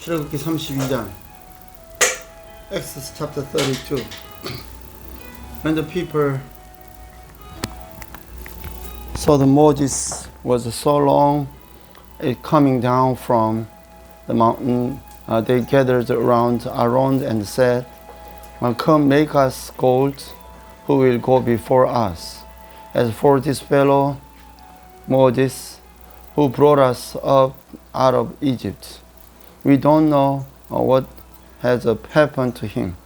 출애굽기 32장 Exodus chapter 32. When the people saw that Moses was so long coming down from the mountain, they gathered around Aaron and said, "Come, make us gods who will go before us. As for this fellow Moses, who brought us up out of Egypt, we don't know what has happened to him."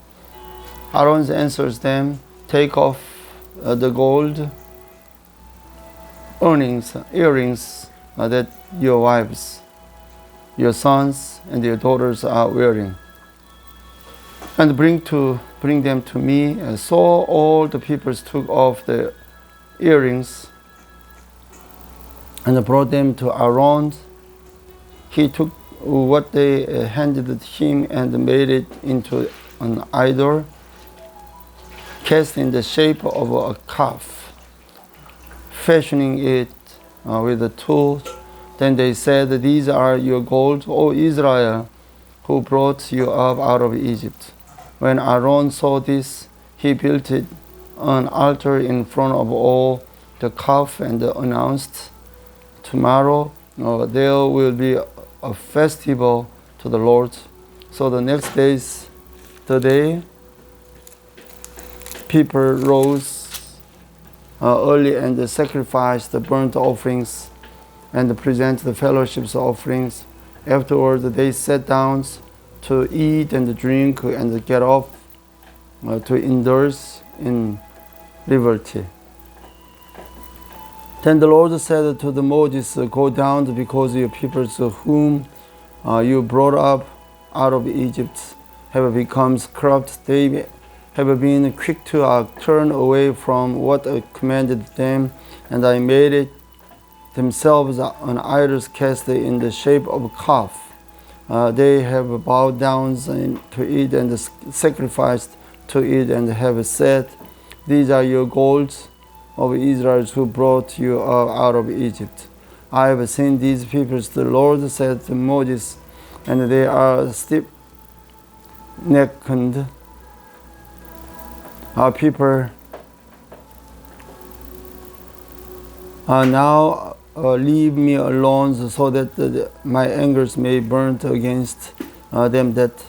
Aaron answers them, "Take off the gold earrings that your wives, your sons, and your daughters are wearing, and bring them to me." And so all the people took off the earrings and brought them to Aaron. He took what they handed him and made it into an idol cast in the shape of a calf, fashioning it with a tool. Then they said, "These are your gods, O Israel, who brought you up out of Egypt." When Aaron saw this, he built an altar in front of all the calf and announced, "Tomorrow there will be a festival to the Lord." So the next day, people rose early and sacrificed the burnt offerings and present the fellowship's offerings. Afterward, they sat down to eat and drink and get off to indulge in liberty. Then the Lord said to Moses, "Go down, because your peoples whom you brought up out of Egypt have become corrupt. They have been quick to turn away from what I commanded them, and I made it themselves an idol cast in the shape of a calf. They have bowed down to it and sacrificed to it, and have said, 'These are your gods of Israel who brought you out of Egypt.' I have seen these people," the Lord said to Moses, "and they are stiff-necked people. Now leave me alone so that my anger may burn against them, that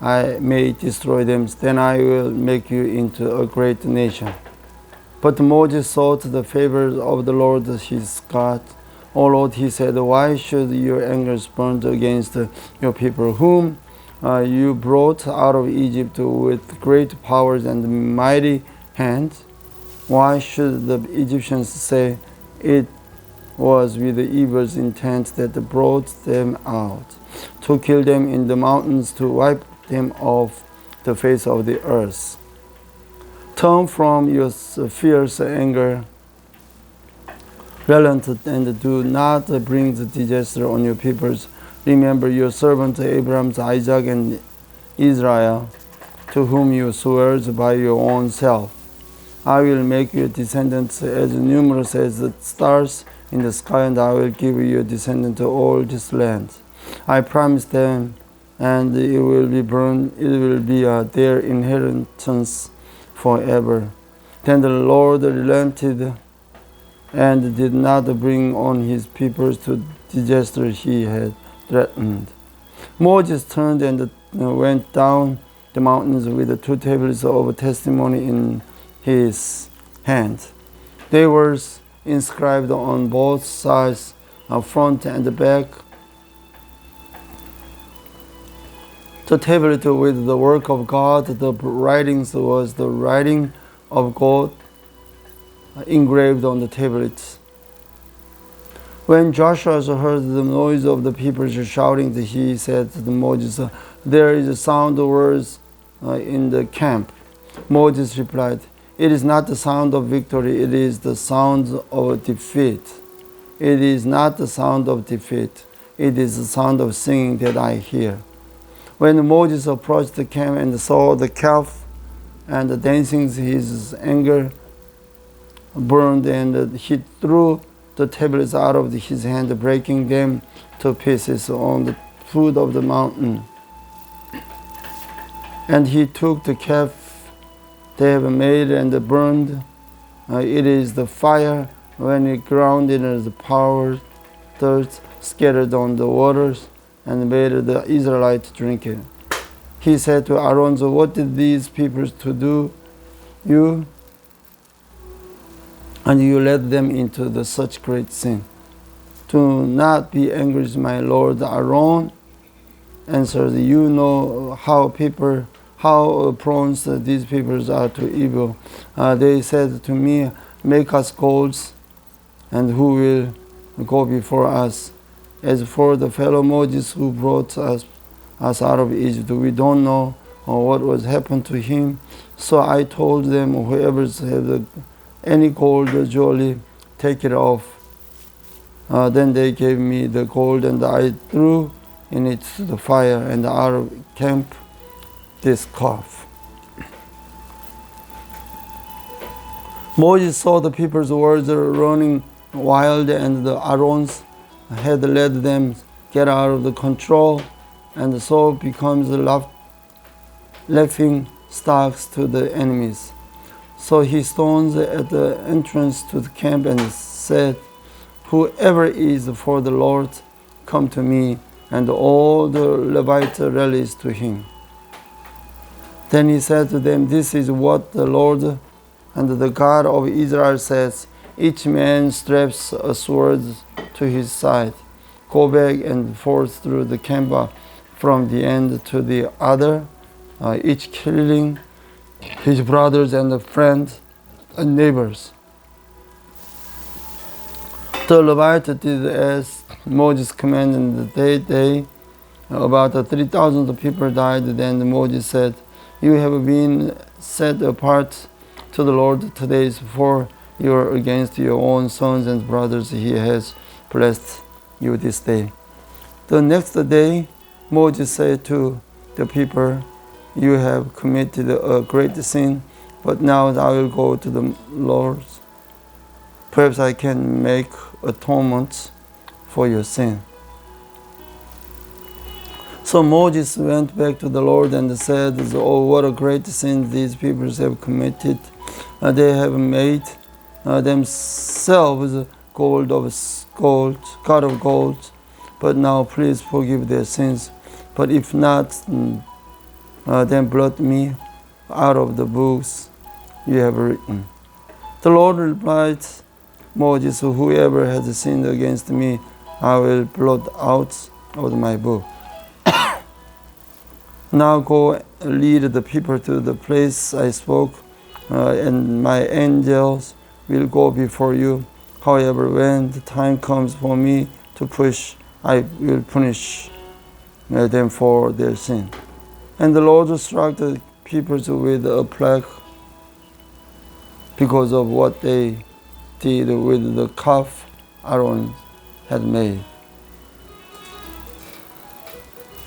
I may destroy them. Then I will make you into a great nation." But Moses sought the favor of the Lord his God. "O Lord," he said, "why should your anger burn against your people, whom you brought out of Egypt with great powers and mighty hands? Why should the Egyptians say, 'It was with the evil intent that brought them out, to kill them in the mountains, to wipe them off the face of the earth'? Turn from your fierce anger, relent, and do not bring the disaster on your peoples. Remember your servant Abraham, Isaac, and Israel, to whom you swore by your own self. I will make your descendants as numerous as the stars in the sky, and I will give your descendants all this land. I promised them, and it will be their inheritance forever." Then the Lord relented and did not bring on his people the disaster he had threatened. Moses turned and went down the mountains with the 2 tablets of testimony in his hand. They were inscribed on both sides, front and back. The tablet with the work of God, the writings was the writing of God engraved on the tablets. When Joshua heard the noise of the people shouting, he said to Moses, "There is a sound of words in the camp." Moses replied, "It is not the sound of victory, it is the sound of defeat. It is not the sound of defeat, it is the sound of singing that I hear." When Moses approached the camp and saw the calf and the dancing, his anger burned, and he threw the tablets out of his hand, breaking them to pieces on the foot of the mountain. And he took the calf they have made and burned. It is the fire when it ground in the power dirt scattered on the waters and made the Israelites drink it. He said to Aaron, so what did these people to do you? And you led them into such great sin. Do not be angry, my Lord. Aaron answered, you know how prone these people are to evil. They said to me, make us gods, and who will go before us? As for the fellow Moses who brought us out of Egypt, we don't know what was happened to him. So I told them, whoever has any gold jewelry, take it off. Then they gave me the gold, and I threw in it the fire, and out of camp this calf. Moses saw the people's words running wild, and the Aarons had let them get out of the control, and so becomes laughing stocks to the enemies. So he stones at the entrance to the camp and said, whoever is for the Lord, come to me, and all the Levites rallies to him. Then he said to them, this is what the Lord and the God of Israel says, each man straps a sword to his side. Go back and forth through the camp from the end to the other, each killing his brothers and friends and neighbors. The Levites did as Moses commanded, and that day about 3,000 people died. Then Moses said, you have been set apart to the Lord today, for you are against your own sons and brothers. He has blessed you this day. The next day, Moses said to the people, you have committed a great sin, but now I will go to the Lord. Perhaps I can make atonement for your sin. So Moses went back to the Lord and said, oh, what a great sin these people have committed. They have made themselves god of gold. But now please forgive their sins. But if not, then blot me out of the books you have written. The Lord replied, Moses, whoever has sinned against me, I will blot out of my book. Now go lead the people to the place I spoke, and my angels will go before you. However, when the time comes for me to push, I will punish them for their sin. And the Lord struck the people with a plague because of what they did with the calf Aaron had made.